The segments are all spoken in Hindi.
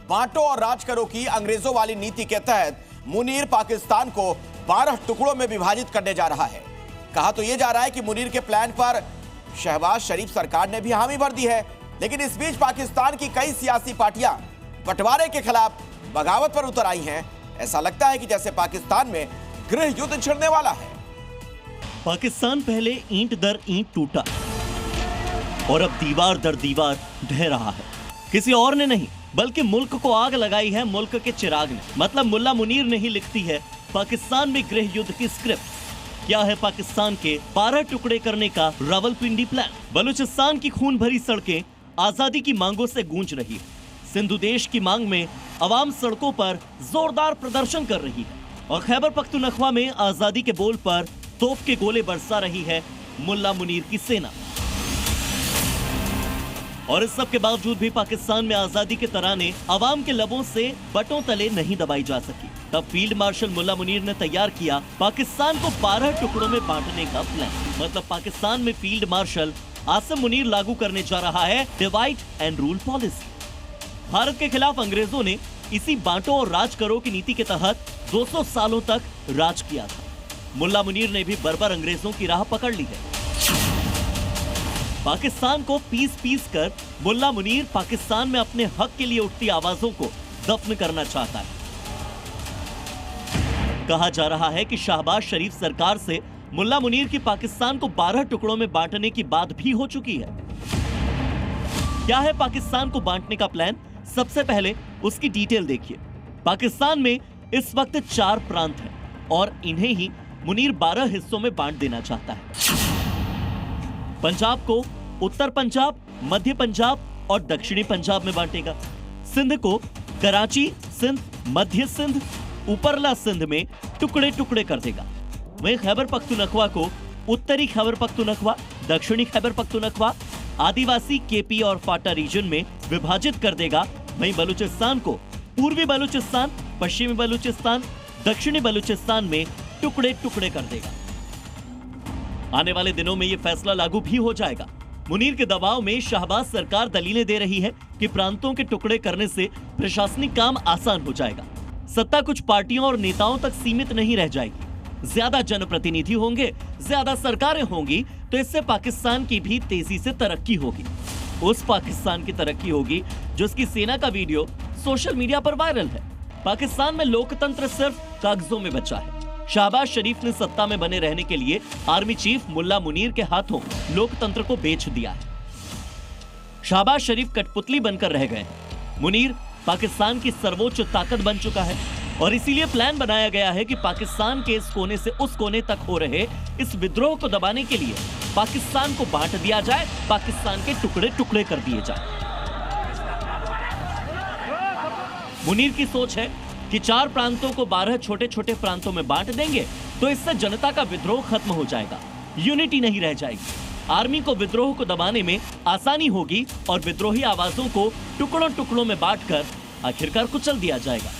बांटो और राज करो की अंग्रेजों वाली नीति के तहत मुनीर पाकिस्तान को 12 टुकड़ों में विभाजित करने जा रहा है। कहा तो यह जा रहा है कि मुनीर के प्लान पर शहबाज शरीफ सरकार ने भी हामी भर दी है, लेकिन इस बीच पाकिस्तान की कई सियासी पार्टियां बंटवारे के खिलाफ बगावत पर उतर आई हैं। ऐसा लगता है कि जैसे पाकिस्तान में गृह युद्ध छिड़ने वाला है। पाकिस्तान पहले ईंट दर ईंट टूटा और अब दीवार दर दीवार ढह रहा है। किसी और ने नहीं बल्कि मुल्क को आग लगाई है मुल्क के चिराग ने। मतलब मुल्ला मुनीर ने ही लिखती है पाकिस्तान में गृह युद्ध की स्क्रिप्ट। क्या है पाकिस्तान के 12 टुकड़े करने का रावलपिंडी प्लान। बलूचिस्तान की खून भरी सड़कें आजादी की मांगों से गूंज रही है। सिंधु देश की मांग में अवाम सड़कों पर जोरदार प्रदर्शन कर रही है और खैबर पख्तूनख्वा में आजादी के बोल पर तोप के गोले बरसा रही है मुल्ला मुनीर की सेना। और इस सब के बावजूद भी पाकिस्तान में आजादी के तराने अवाम के लबों से बटों तले नहीं दबाई जा सकी। तब फील्ड मार्शल मुल्ला मुनीर ने तैयार किया पाकिस्तान को 12 टुकड़ों में बांटने का प्लान। मतलब पाकिस्तान में फील्ड मार्शल आसिम मुनीर लागू करने जा रहा है divide and rule policy. Bharat के खिलाफ अंग्रेजों ने इसी बांटो और राज करो की नीति के तहत 200 सालों तक राज किया था। मुल्ला मुनीर ने भी बर्बर अंग्रेजों की राह पकड़ ली है। पाकिस्तान को पीस पीस कर मुल्ला मुनीर पाकिस्तान में अपने हक के लिए उठती आवाजों को दफन करना चाहता है। कहा जा रहा है कि शहबाज शरीफ सरकार से मुल्ला मुनीर की पाकिस्तान को 12 टुकड़ों में बांटने की बात भी हो चुकी है। क्या है पाकिस्तान को बांटने का प्लान? सबसे पहले उसकी डिटेल देखिए। पाकिस्तान में इस वक्त 4 प्रांत हैं और इन्हें ही मुनीर 12 हिस्सों में बांट देना चाहता है। पंजाब को उत्तर पंजाब, मध्य पंजाब और दक्षिणी पंजाब में बांटेगा। सिंध को कराची सिंध, मध्य सिंध, ऊपरला सिंध में टुकड़े टुकड़े कर देगा। वहीं खैबर पख्तूनख्वा को उत्तरी खैबर पख्तूनख्वा, दक्षिणी खैबर पख्तूनख्वा, आदिवासी केपी और फाटा रीजन में विभाजित कर देगा। वहीं बलूचिस्तान को पूर्वी बलूचिस्तान, पश्चिमी बलूचिस्तान, दक्षिणी बलूचिस्तान में टुकड़े टुकड़े कर देगा। आने वाले दिनों में यह फैसला लागू भी हो जाएगा। मुनीर के दबाव में शहबाज सरकार दलीलें दे रही है कि प्रांतों के टुकड़े करने से प्रशासनिक काम आसान हो जाएगा। सत्ता कुछ पार्टियों और नेताओं तक सीमित नहीं रह जाएगी। ज्यादा जनप्रतिनिधि होंगे, ज्यादा सरकारें होंगी, तो इससे पाकिस्तान की भी तेजी से तरक्की होगी। उस पाकिस्तान की तरक्की होगी जिसकी सेना का वीडियो सोशल मीडिया पर वायरल है। पाकिस्तान में लोकतंत्र सिर्फ कागजों में बचा है। शहबाज शरीफ ने सत्ता में बने रहने के लिए आर्मी चीफ मुल्ला मुनीर के हाथों लोकतंत्र को बेच दिया है। शहबाज शरीफ कठपुतली बनकर रह गए। मुनीर पाकिस्तान की सर्वोच्च ताकत बन चुका है और इसीलिए प्लान बनाया गया है कि पाकिस्तान के इस कोने से उस कोने तक हो रहे इस विद्रोह को दबाने के लिए पाकिस्तान को बांट दिया जाए, पाकिस्तान के टुकड़े टुकड़े कर दिए जाए। मुनीर की सोच है कि 4 प्रांतों को 12 छोटे छोटे प्रांतों में बांट देंगे तो इससे जनता का विद्रोह खत्म हो जाएगा, यूनिटी नहीं रह जाएगी। आर्मी को विद्रोह को दबाने में आसानी होगी और विद्रोही आवाजों को टुकड़ों टुकड़ों में बांटकर आखिरकार कुचल दिया जाएगा।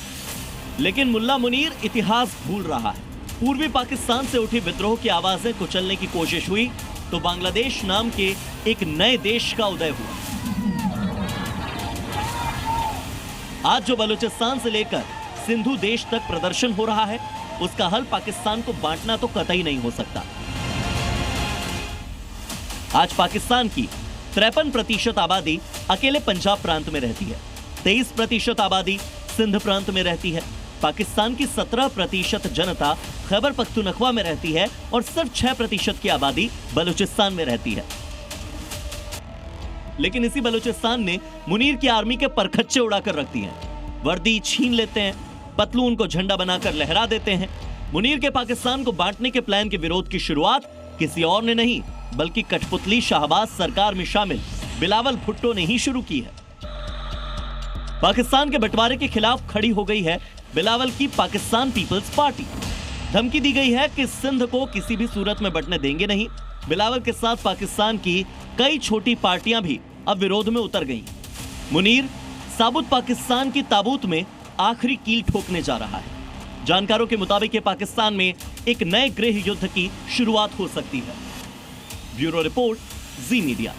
लेकिन मुल्ला मुनीर इतिहास भूल रहा है। पूर्वी पाकिस्तान से उठी विद्रोह की आवाजें कुचलने की कोशिश हुई तो बांग्लादेश नाम के एक नए देश का उदय हुआ। आज जो बलूचिस्तान से लेकर सिंधु देश तक प्रदर्शन हो रहा है, उसका हल पाकिस्तान को बांटना तो कतई नहीं हो सकता। आज पाकिस्तान की 53% आबादी अकेले पंजाब प्रांत में रहती है, 23% आबादी सिंध प्रांत में रहती है। पाकिस्तान की 17% जनता खैबर पख्तूनख्वा में रहती है और सिर्फ 6% की आबादी बलूचिस्तान में रहती है। लेकिन इसी बलूचिस्तान ने मुनीर की आर्मी के परखच्चे उड़ाकर रख दिए हैं। वर्दी छीन लेते हैं, पतलून को झंडा बनाकर लहरा देते हैं। मुनीर के पाकिस्तान को बांटने के प्लान के विरोध की शुरुआत किसी और ने नहीं बल्कि कठपुतली शहबाज सरकार में शामिल बिलावल भुट्टो ने ही शुरू की है। पाकिस्तान के बंटवारे के खिलाफ खड़ी हो गई है बिलावल की पाकिस्तान पीपल्स पार्टी। धमकी दी गई है कि सिंध को किसी भी सूरत में बंटने देंगे नहीं। बिलावल के साथ पाकिस्तान की कई छोटी पार्टियां भी अब विरोध में उतर गई। मुनीर साबुत पाकिस्तान की ताबूत में आखिरी कील ठोकने जा रहा है। जानकारों के मुताबिक ये पाकिस्तान में एक नए गृह युद्ध की शुरुआत हो सकती है। ब्यूरो रिपोर्ट, जी मीडिया।